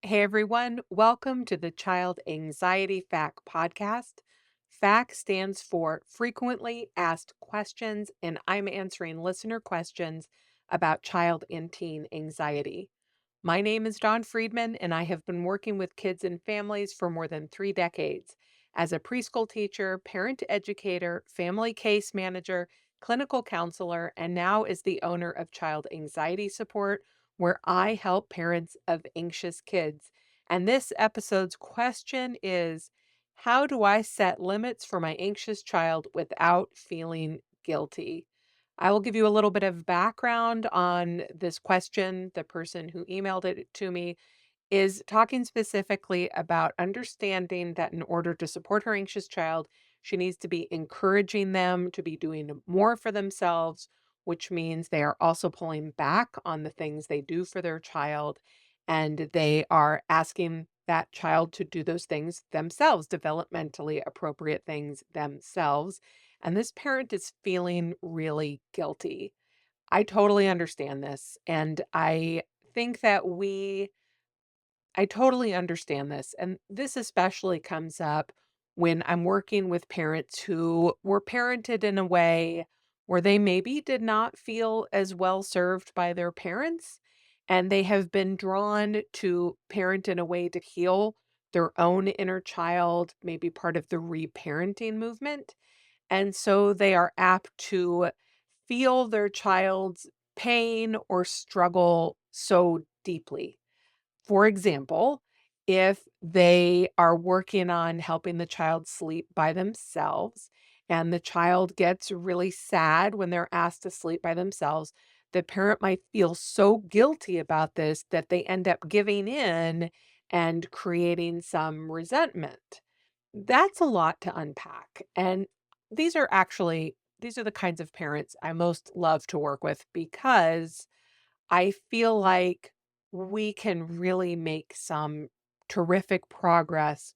Hey everyone, welcome to the Child Anxiety FAQ podcast. FAQ stands for Frequently Asked Questions, and I'm answering listener questions about child and teen anxiety. My name is Dawn Friedman, and I have been working with kids and families for more than 3 decades as a preschool teacher, parent educator, family case manager, clinical counselor, and now as the owner of Child Anxiety Support, where I help parents of anxious kids. And this episode's question is, how do I set limits for my anxious child without feeling guilty? I will give you a little bit of background on this question. The person who emailed it to me is talking specifically about understanding that in order to support her anxious child, she needs to be encouraging them to be doing more for themselves, which means they are also pulling back on the things they do for their child. And they are asking that child to do those things themselves, developmentally appropriate things themselves. And this parent is feeling really guilty. I totally understand this. And think that we I totally understand this. And this especially comes up when I'm working with parents who were parented in a way where they maybe did not feel as well served by their parents. And they have been drawn to parent in a way to heal their own inner child, maybe part of the reparenting movement. And so they are apt to feel their child's pain or struggle so deeply. For example, if they are working on helping the child sleep by themselves and the child gets really sad when they're asked to sleep by themselves, the parent might feel so guilty about this that they end up giving in and creating some resentment. That's a lot to unpack. And these are the kinds of parents I most love to work with because I feel like we can really make some terrific progress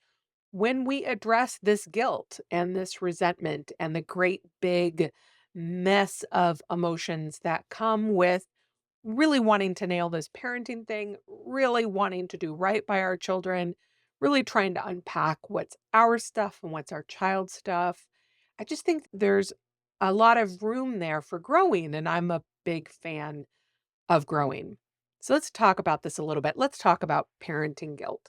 when we address this guilt and this resentment and the great big mess of emotions that come with really wanting to nail this parenting thing, really wanting to do right by our children, really trying to unpack what's our stuff and what's our child's stuff. I just think there's a lot of room there for growing, and I'm a big fan of growing. So let's talk about this a little bit. Let's talk about parenting guilt.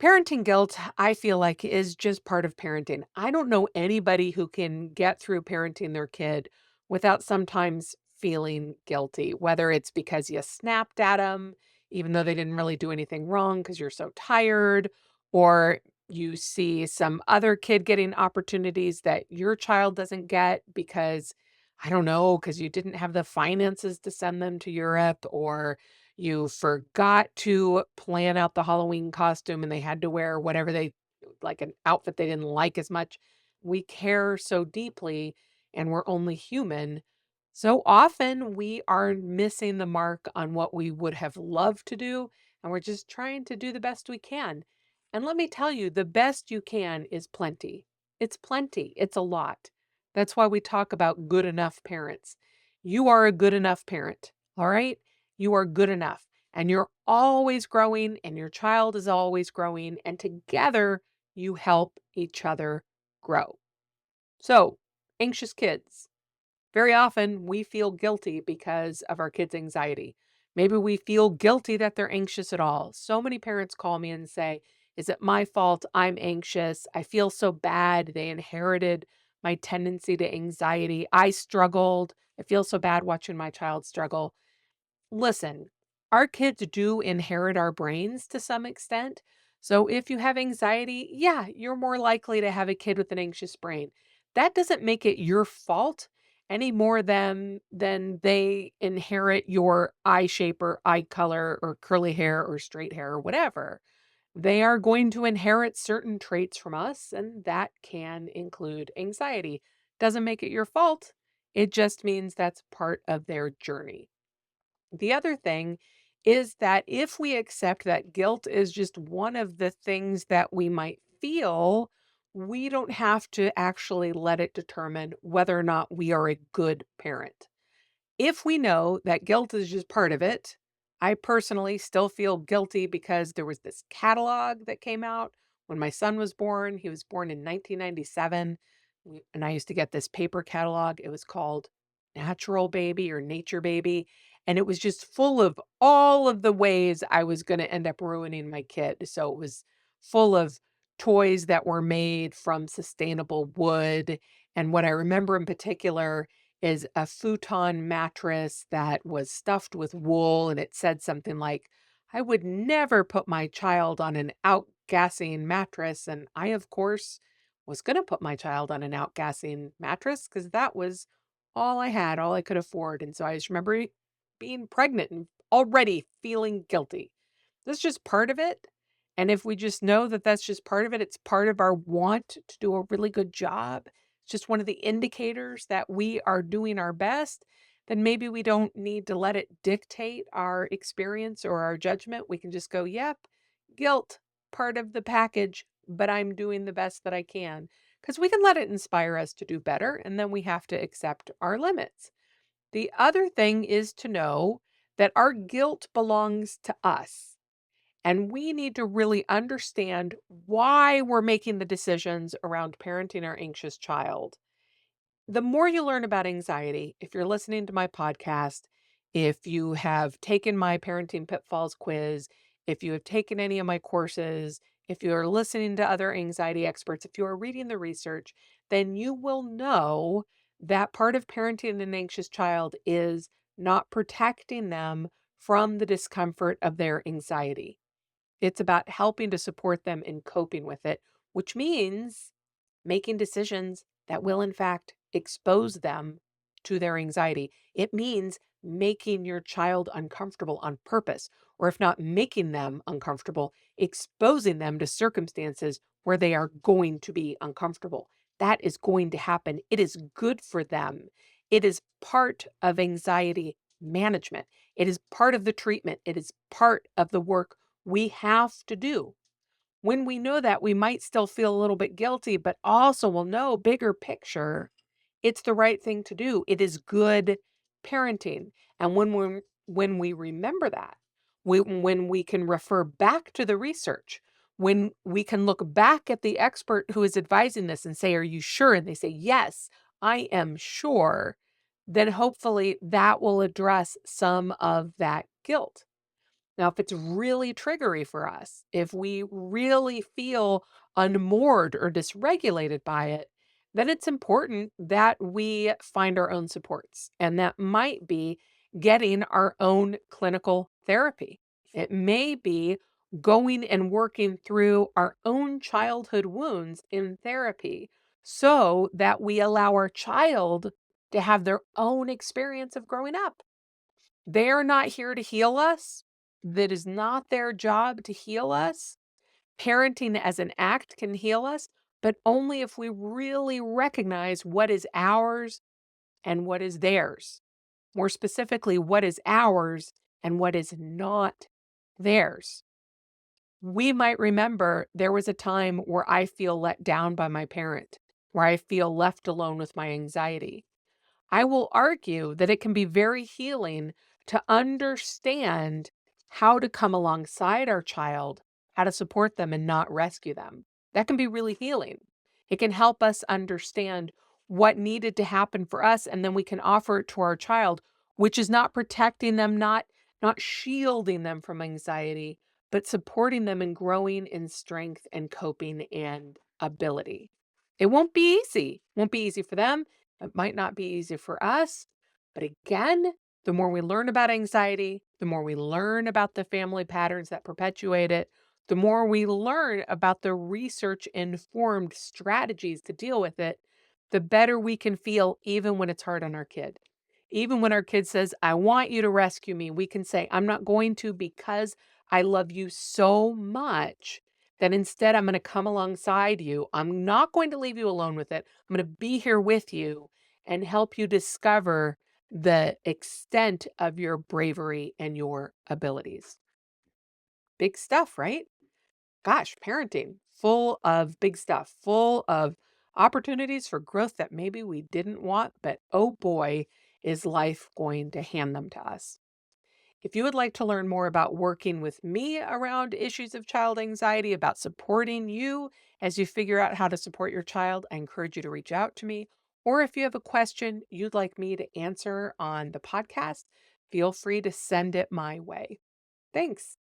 Parenting guilt, I feel like, is just part of parenting. I don't know anybody who can get through parenting their kid without sometimes feeling guilty, whether it's because you snapped at them, even though they didn't really do anything wrong because you're so tired, or you see some other kid getting opportunities that your child doesn't get because, I don't know, because you didn't have the finances to send them to Europe, or you forgot to plan out the Halloween costume and they had to wear whatever like an outfit they didn't like as much. We care so deeply and we're only human. So often we are missing the mark on what we would have loved to do, and we're just trying to do the best we can. And let me tell you, the best you can is plenty. It's plenty. It's a lot. That's why we talk about good enough parents. You are a good enough parent. All right. You are good enough and you're always growing and your child is always growing. And together you help each other grow. So, anxious kids. Very often we feel guilty because of our kids' anxiety. Maybe we feel guilty that they're anxious at all. So many parents call me and say, is it my fault? I'm anxious. I feel so bad. They inherited my tendency to anxiety. I struggled. I feel so bad watching my child struggle. Listen, our kids do inherit our brains to some extent. So if you have anxiety, yeah, you're more likely to have a kid with an anxious brain. That doesn't make it your fault any more than they inherit your eye shape or eye color or curly hair or straight hair or whatever. They are going to inherit certain traits from us, and that can include anxiety. Doesn't make it your fault. It just means that's part of their journey. The other thing is that if we accept that guilt is just one of the things that we might feel, we don't have to actually let it determine whether or not we are a good parent. If we know that guilt is just part of it, I personally still feel guilty because there was this catalog that came out when my son was born. He was born in 1997. And I used to get this paper catalog. It was called Natural Baby or Nature Baby. And it was just full of all of the ways I was going to end up ruining my kid. So it was full of toys that were made from sustainable wood. And what I remember in particular is a futon mattress that was stuffed with wool, and it said something like, "I would never put my child on an outgassing mattress." And I, of course, was going to put my child on an outgassing mattress because that was all I had, all I could afford. And so I just remember being pregnant and already feeling guilty. That's just part of it. And if we just know that that's just part of it, it's part of our want to do a really good job. It's just one of the indicators that we are doing our best. Then maybe we don't need to let it dictate our experience or our judgment. We can just go, yep, guilt, part of the package, but I'm doing the best that I can. Because we can let it inspire us to do better, and then we have to accept our limits. The other thing is to know that our guilt belongs to us. And we need to really understand why we're making the decisions around parenting our anxious child. The more you learn about anxiety, if you're listening to my podcast, if you have taken my Parenting Pitfalls quiz, if you have taken any of my courses, if you're listening to other anxiety experts, if you are reading the research, then you will know that part of parenting an anxious child is not protecting them from the discomfort of their anxiety. It's about helping to support them in coping with it, which means making decisions that will, in fact, expose them to their anxiety. It means making your child uncomfortable on purpose, or if not making them uncomfortable, exposing them to circumstances where they are going to be uncomfortable. That is going to happen. It is good for them. It is part of anxiety management. It is part of the treatment. It is part of the work we have to do. When we know that, we might still feel a little bit guilty, but also will know bigger picture, it's the right thing to do. It is good parenting. And when we remember that, when we can refer back to the research, when we can look back at the expert who is advising this and say, "Are you sure?" And they say, "Yes, I am sure," then hopefully that will address some of that guilt. Now, if it's really triggery for us, if we really feel unmoored or dysregulated by it, then it's important that we find our own supports. And that might be getting our own clinical therapy. It may be going and working through our own childhood wounds in therapy so that we allow our child to have their own experience of growing up. They're not here to heal us. That is not their job to heal us. Parenting as an act can heal us, but only if we really recognize what is ours and what is theirs. More specifically, what is ours and what is not theirs. We might remember there was a time where I feel let down by my parent, where I feel left alone with my anxiety. I will argue that it can be very healing to understand how to come alongside our child, how to support them and not rescue them. That can be really healing. It can help us understand what needed to happen for us, and then we can offer it to our child, which is not protecting them, not shielding them from anxiety, but supporting them in growing in strength and coping and ability. It won't be easy. Won't be easy for them. It might not be easy for us, but again, the more we learn about anxiety, the more we learn about the family patterns that perpetuate it, the more we learn about the research informed strategies to deal with it, the better we can feel even when it's hard on our kid. Even when our kid says, "I want you to rescue me," we can say, "I'm not going to because I love you so much that instead I'm going to come alongside you. I'm not going to leave you alone with it. I'm going to be here with you and help you discover the extent of your bravery and your abilities." Big stuff, right? Gosh, parenting, full of big stuff, full of opportunities for growth that maybe we didn't want, but oh boy, is life going to hand them to us. If you would like to learn more about working with me around issues of child anxiety, about supporting you as you figure out how to support your child, I encourage you to reach out to me. Or if you have a question you'd like me to answer on the podcast, feel free to send it my way. Thanks.